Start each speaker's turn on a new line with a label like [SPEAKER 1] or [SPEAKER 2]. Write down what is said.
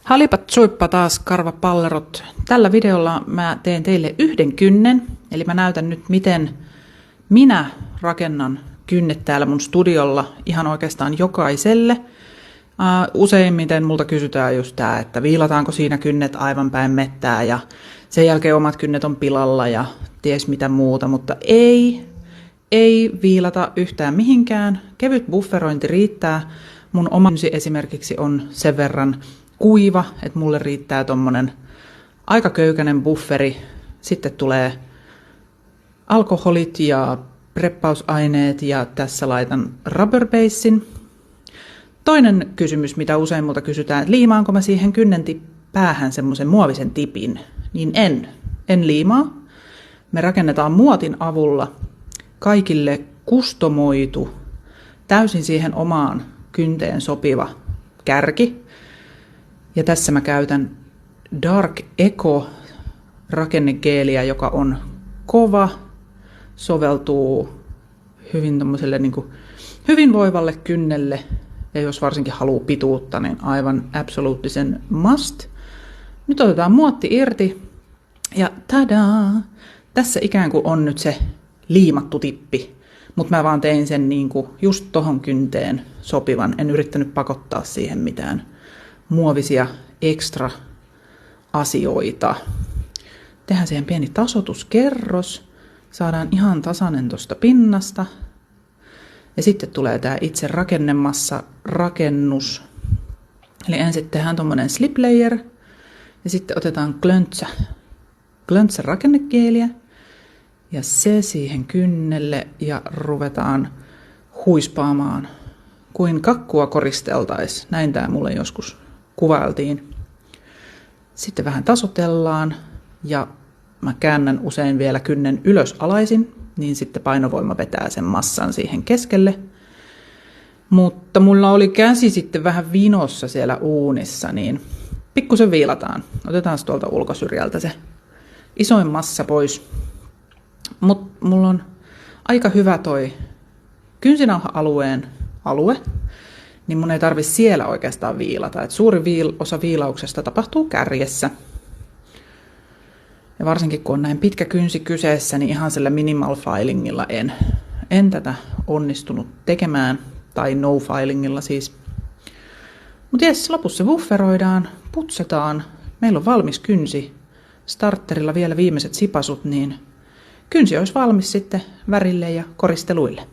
[SPEAKER 1] Halipat suippa taas karvapallerot. Tällä videolla mä teen teille yhden kynnen, eli mä näytän nyt miten minä rakennan kynnet täällä mun studiolla ihan oikeastaan jokaiselle. Useimmiten multa kysytään just tää, että viilataanko siinä kynnet aivan päin mettää ja sen jälkeen omat kynnet on pilalla ja ties mitä muuta, mutta ei viilata yhtään mihinkään. Kevyt bufferointi riittää. Mun oma kynsi esimerkiksi on sen verran kuiva, että mulle riittää tommonen aika köykäinen bufferi. Sitten tulee alkoholit ja preppausaineet ja tässä laitan rubber basein. Toinen kysymys, mitä usein multa kysytään, että liimaanko mä siihen kynnen päähän semmoisen muovisen tipin, niin en liimaa. Me rakennetaan muotin avulla kaikille kustomoitu, täysin siihen omaan kynteen sopiva kärki. Ja tässä mä käytän Dark Eco rakennegeeliä, joka on kova, soveltuu hyvin tommoselle hyvin voivalle kynnelle. Ja jos varsinkin haluaa pituutta, niin aivan absoluuttisen must. Nyt otetaan muotti irti ja tadaa! Tässä ikään kuin on nyt se liimattu tippi, mutta mä vaan tein sen just tohon kynteen sopivan. En yrittänyt pakottaa siihen mitään muovisia ekstra asioita. Tehdään siihen pieni tasoituskerros. Saadaan ihan tasainen tuosta pinnasta. Ja sitten tulee tämä itse rakennemassa rakennus. Eli ensin tehdään tuommoinen slip layer. Ja sitten otetaan glöntsä rakennegeeliä. Ja se siihen kynnelle ja ruvetaan huispaamaan kuin kakkua koristeltaisiin. Näin tämä mulle joskus kuvailtiin. Sitten vähän tasotellaan ja mä käännän usein vielä kynnen ylös alaisin, niin sitten painovoima vetää sen massan siihen keskelle. Mutta mulla oli käsi sitten vähän vinossa siellä uunissa, niin pikkusen viilataan. Otetaan tuolta ulkosyrjältä se isoin massa pois. Mutta mulla on aika hyvä toi kynsinauha-alueen alue, niin mun ei tarvitse siellä oikeastaan viilata. Et suuri osa viilauksesta tapahtuu kärjessä. Ja varsinkin kun on näin pitkä kynsi kyseessä, niin ihan sillä minimal filingilla en tätä onnistunut tekemään. Tai no filingilla siis. Mutta jes, lopussa bufferoidaan, putsataan. Meillä on valmis kynsi. Starterilla vielä viimeiset sipasut, niin kynsi olisi valmis sitten värille ja koristeluille.